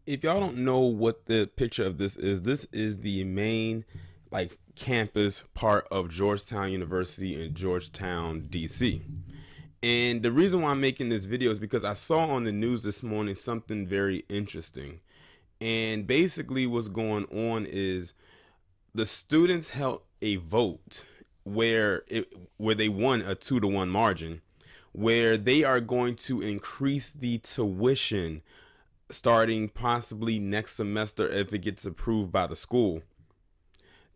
If y'all don't know what the picture of this is the main campus part of Georgetown University in Georgetown, DC. And the reason why I'm making this video is because I saw on the news this morning something very interesting. And basically what's going on is the students held a vote where they won a 2-to-1 margin, where they are going to increase the tuition starting possibly next semester if it gets approved by the school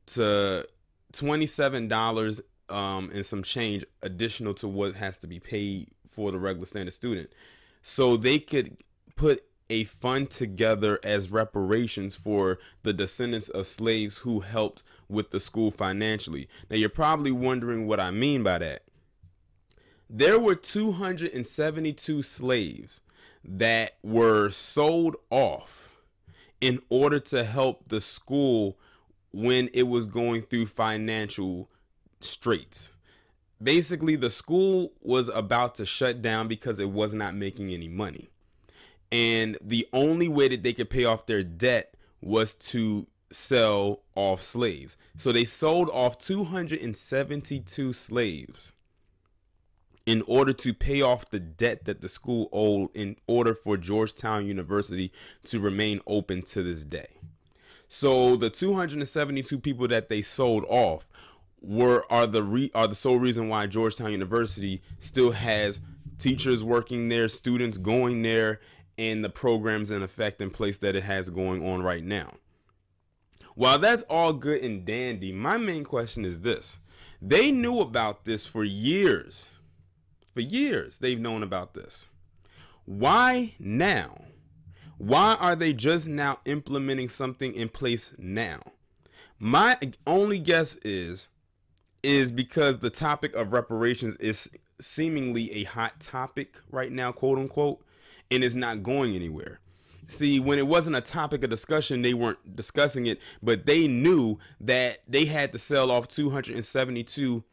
to $27 and some change additional to what has to be paid for the regular standard student, so they could put a fund together as reparations for the descendants of slaves who helped with the school financially. Now you're probably wondering what I mean by that. There were 272 slaves that were sold off in order to help the school when it was going through financial straits. Basically, the school was about to shut down because it was not making any money. And the only way that they could pay off their debt was to sell off slaves. So they sold off 272 slaves in order to pay off the debt that the school owed in order for Georgetown University to remain open to this day. So the 272 people that they sold off are the sole reason why Georgetown University still has teachers working there, students going there, and the programs in effect in place that it has going on right now. While that's all good and dandy, my main question is this. They knew about this for years. For years, they've known about this. Why now? Why are they just now implementing something in place now? My only guess is because the topic of reparations is seemingly a hot topic right now, quote unquote, and is not going anywhere. See, when it wasn't a topic of discussion, they weren't discussing it, but they knew that they had to sell off 272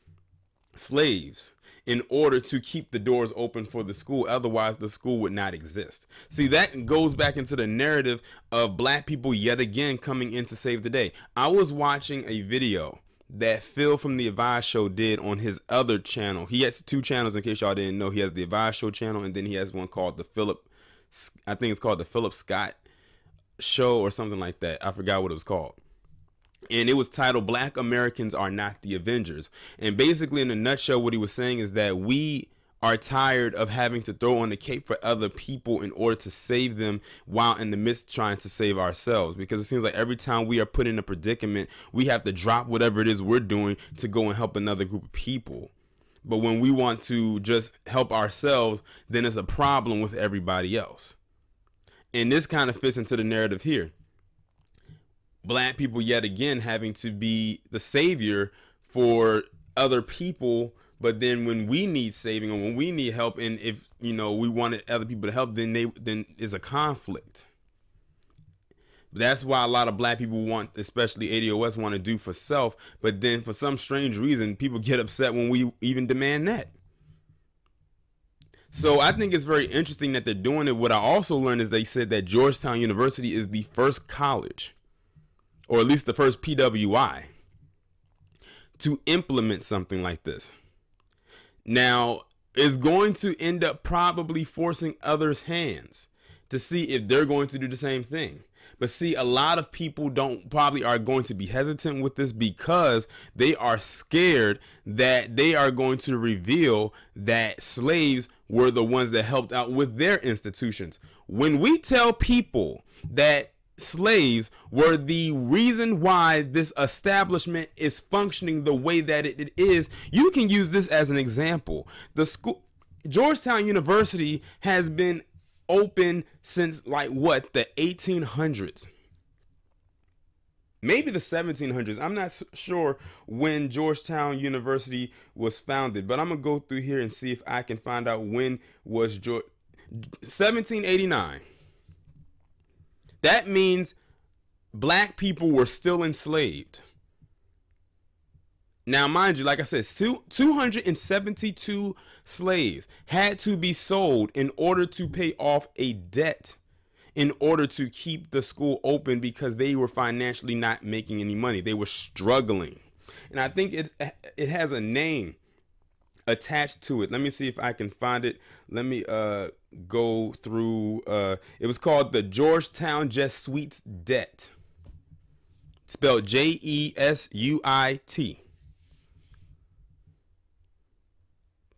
slaves in order to keep the doors open for the school. Otherwise, the school would not exist. See, that goes back into the narrative of black people yet again coming in to save the day. I was watching a video that Phil from the Advice Show did on his other channel. He has two channels, in case y'all didn't know. He has the Advice Show channel, and then he has one called the Philip Scott Show or something like that. I forgot what it was called. And it was titled Black Americans Are Not the Avengers. And basically, in a nutshell, what he was saying is that we are tired of having to throw on the cape for other people in order to save them while in the midst trying to save ourselves. Because it seems like every time we are put in a predicament, we have to drop whatever it is we're doing to go and help another group of people. But when we want to just help ourselves, then it's a problem with everybody else. And this kind of fits into the narrative here. Black people yet again having to be the savior for other people, but then when we need saving or when we need help, and if we wanted other people to help, then is a conflict. That's why a lot of black people want, especially ADOS, want to do for self, but then for some strange reason people get upset when we even demand that. So I think it's very interesting that they're doing it. What I also learned is they said that Georgetown University is the first college, or at least the first PWI, to implement something like this. Now, it's going to end up probably forcing others' hands to see if they're going to do the same thing. But see, a lot of people probably are going to be hesitant with this because they are scared that they are going to reveal that slaves were the ones that helped out with their institutions. When we tell people that slaves were the reason why this establishment is functioning the way that it is, you can use this as an example. Georgetown University has been open since the 1800s, maybe the 1700s. I'm not sure when Georgetown University was founded, but I'm gonna go through here and see if I can find out when was 1789. That means black people were still enslaved. Now, mind you, like I said, 272 slaves had to be sold in order to pay off a debt in order to keep the school open because they were financially not making any money. They were struggling. And I think it has a name attached to it. Let me see if I can find it. Let me go through. It was called the Georgetown Jesuits debt. Spelled Jesuit.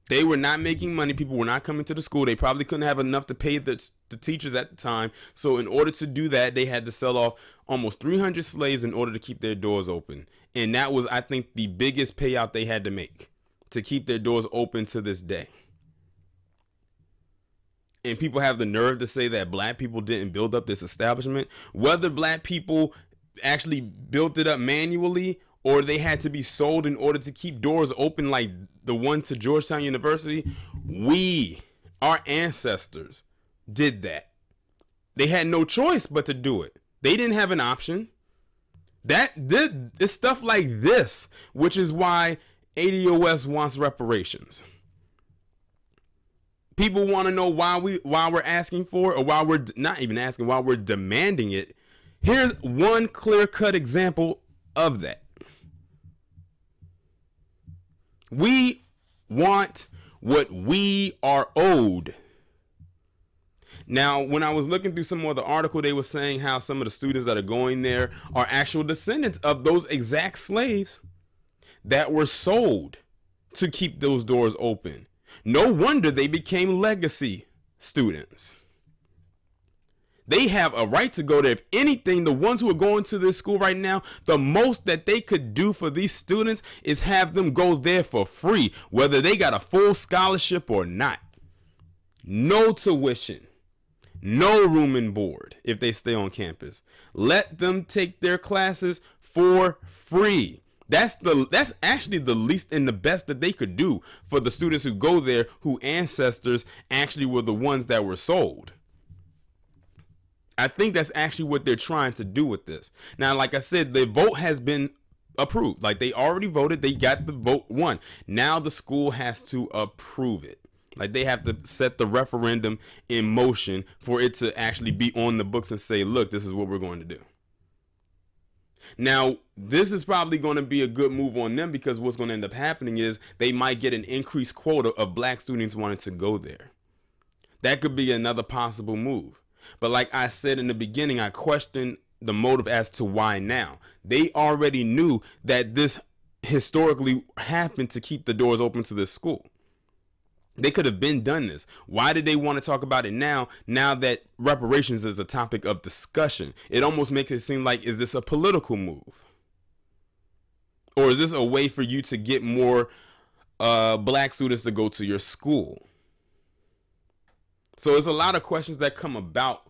They were not making money. People were not coming to the school. They probably couldn't have enough to pay the teachers at the time. So in order to do that, they had to sell off almost 300 slaves in order to keep their doors open. And that was, I think, the biggest payout they had to make to keep their doors open to this day. And people have the nerve to say that black people didn't build up this establishment. Whether black people actually built it up manually or they had to be sold in order to keep doors open like the one to Georgetown University, our ancestors, did that. They had no choice but to do it. They didn't have an option. It's stuff like this, which is why ADOS wants reparations. People want to know why we're asking for it, or why we're not even asking, why we're demanding it. Here's one clear-cut example of that. We want what we are owed. Now, when I was looking through some of the article, they were saying how some of the students that are going there are actual descendants of those exact slaves that were sold to keep those doors open. No wonder they became legacy students. They have a right to go there. If anything, the ones who are going to this school right now, the most that they could do for these students is have them go there for free, whether they got a full scholarship or not. No tuition, no room and board if they stay on campus. Let them take their classes for free. That's actually the least and the best that they could do for the students who go there, whose ancestors actually were the ones that were sold. I think that's actually what they're trying to do with this. Now, like I said, the vote has been approved. Like, they already voted. They got the vote won. Now the school has to approve it. Like, they have to set the referendum in motion for it to actually be on the books and say, look, this is what we're going to do. Now, this is probably going to be a good move on them, because what's going to end up happening is they might get an increased quota of black students wanting to go there. That could be another possible move. But like I said in the beginning, I questioned the motive as to why now. They already knew that this historically happened to keep the doors open to this school. They could have been done this. Why did they want to talk about it now that reparations is a topic of discussion? It almost makes it seem like, is this a political move? Or is this a way for you to get more black students to go to your school? So there's a lot of questions that come about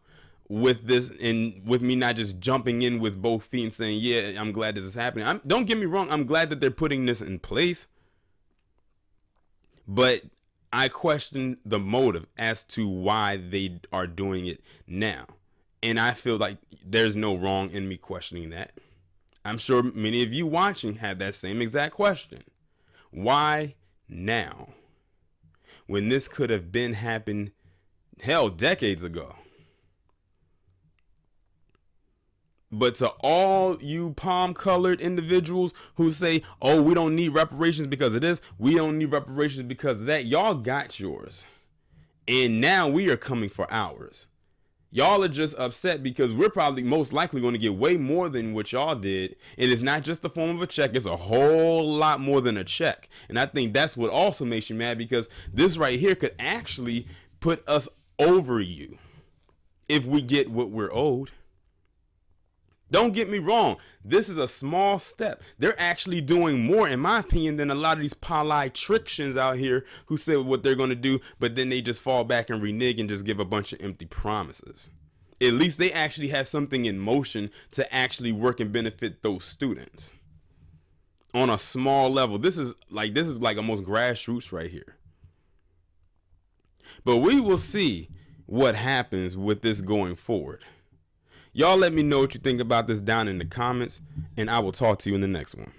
with this, and with me not just jumping in with both feet and saying, yeah, I'm glad this is happening. Don't get me wrong. I'm glad that they're putting this in place. But I question the motive as to why they are doing it now. And I feel like there's no wrong in me questioning that. I'm sure many of you watching had that same exact question. Why now? When this could have been happened, hell, decades ago. But to all you palm-colored individuals who say, oh, we don't need reparations because of this, we don't need reparations because of that, y'all got yours. And now we are coming for ours. Y'all are just upset because we're probably most likely going to get way more than what y'all did. And it's not just the form of a check. It's a whole lot more than a check. And I think that's what also makes you mad, because this right here could actually put us over you if we get what we're owed. Don't get me wrong. This is a small step. They're actually doing more, in my opinion, than a lot of these politicians out here who say what they're going to do, but then they just fall back and renege and just give a bunch of empty promises. At least they actually have something in motion to actually work and benefit those students on a small level. This is like almost grassroots right here. But we will see what happens with this going forward. Y'all let me know what you think about this down in the comments, and I will talk to you in the next one.